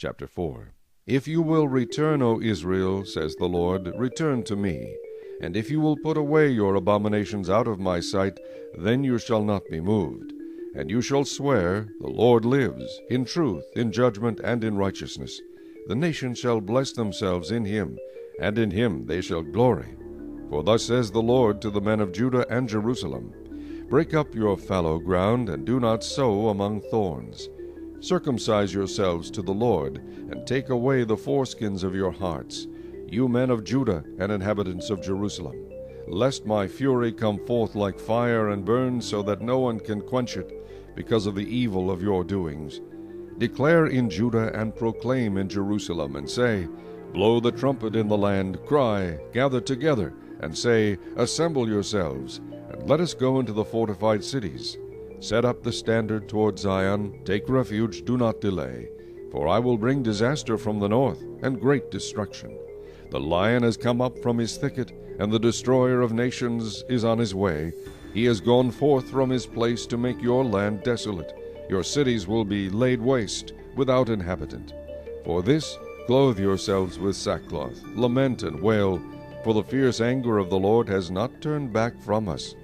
Chapter 4. If you will return, O Israel, says the Lord, return to me. And if you will put away your abominations out of my sight, then you shall not be moved. And you shall swear, the Lord lives, in truth, in judgment, and in righteousness. The nations shall bless themselves in him, and in him they shall glory. For thus says the Lord to the men of Judah and Jerusalem, Break up your fallow ground, and do not sow among thorns. Circumcise yourselves to the Lord, and take away the foreskins of your hearts, you men of Judah and inhabitants of Jerusalem, lest my fury come forth like fire and burn, so that no one can quench it, because of the evil of your doings. Declare in Judah and proclaim in Jerusalem, and say, Blow the trumpet in the land, cry, gather together, and say, Assemble yourselves, and let us go into the fortified cities. Set up the standard toward Zion, take refuge, do not delay. For I will bring disaster from the north, and great destruction. The lion has come up from his thicket, and the destroyer of nations is on his way. He has gone forth from his place to make your land desolate. Your cities will be laid waste, without inhabitant. For this, clothe yourselves with sackcloth, lament and wail, for the fierce anger of the Lord has not turned back from us.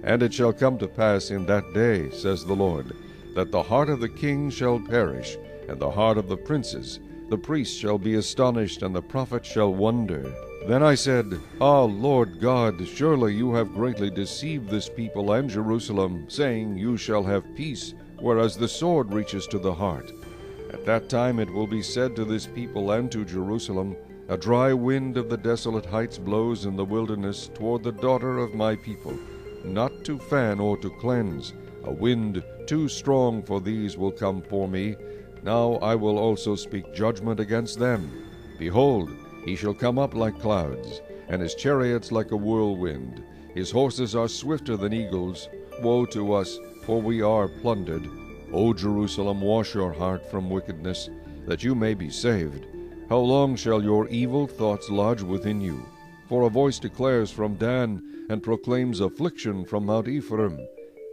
And it shall come to pass in that day, says the Lord, that the heart of the king shall perish, and the heart of the princes. The priest shall be astonished, and the prophet shall wonder. Then I said, Ah, Lord God, surely you have greatly deceived this people and Jerusalem, saying, You shall have peace, whereas the sword reaches to the heart. At that time it will be said to this people and to Jerusalem, A dry wind of the desolate heights blows in the wilderness toward the daughter of my people, not to fan or to cleanse. A wind too strong for these will come for me. Now I will also speak judgment against them. Behold, he shall come up like clouds, and his chariots like a whirlwind. His horses are swifter than eagles. Woe to us, for we are plundered. O Jerusalem, wash your heart from wickedness, that you may be saved. How long shall your evil thoughts lodge within you? For a voice declares from Dan, and proclaims affliction from Mount Ephraim.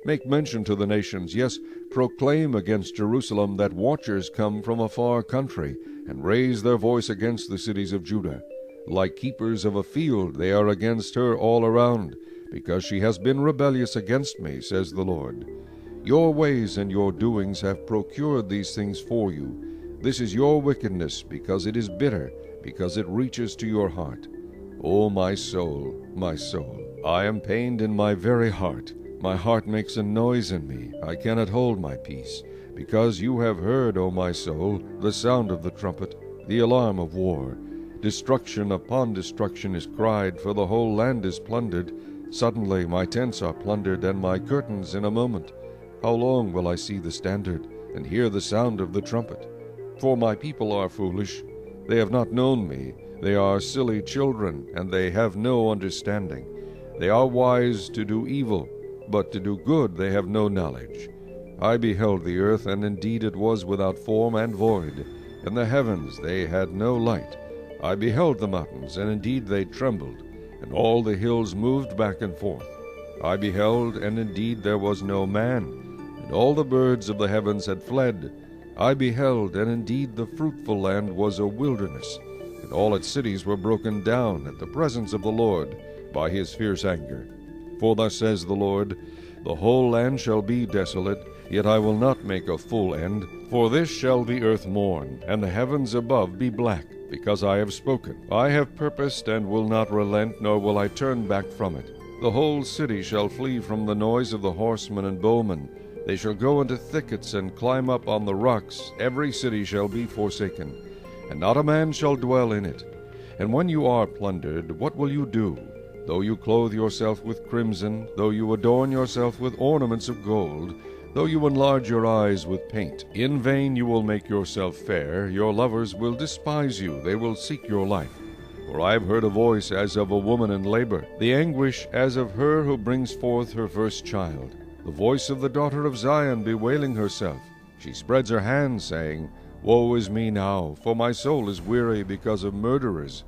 Make mention to the nations, yes, proclaim against Jerusalem that watchers come from a far country, and raise their voice against the cities of Judah. Like keepers of a field they are against her all around, because she has been rebellious against me, says the Lord. Your ways and your doings have procured these things for you. This is your wickedness, because it is bitter, because it reaches to your heart. O my soul, I am pained in my very heart. My heart makes a noise in me, I cannot hold my peace, because you have heard, O my soul, the sound of the trumpet, the alarm of war. Destruction upon destruction is cried, for the whole land is plundered. Suddenly my tents are plundered, and my curtains in a moment. How long will I see the standard, and hear the sound of the trumpet? For my people are foolish, they have not known me. They are silly children, and they have no understanding. They are wise to do evil, but to do good they have no knowledge. I beheld the earth, and indeed it was without form and void, and the heavens they had no light. I beheld the mountains, and indeed they trembled, and all the hills moved back and forth. I beheld, and indeed there was no man, and all the birds of the heavens had fled. I beheld, and indeed the fruitful land was a wilderness, and all its cities were broken down at the presence of the Lord by his fierce anger. For thus says the Lord, The whole land shall be desolate, yet I will not make a full end. For this shall the earth mourn, and the heavens above be black, because I have spoken. I have purposed, and will not relent, nor will I turn back from it. The whole city shall flee from the noise of the horsemen and bowmen. They shall go into thickets, and climb up on the rocks. Every city shall be forsaken, and not a man shall dwell in it. And when you are plundered, what will you do? Though you clothe yourself with crimson, though you adorn yourself with ornaments of gold, though you enlarge your eyes with paint, in vain you will make yourself fair. Your lovers will despise you, they will seek your life. For I have heard a voice as of a woman in labor, the anguish as of her who brings forth her first child, the voice of the daughter of Zion bewailing herself. She spreads her hands, saying, Woe is me now, for my soul is weary because of murderers.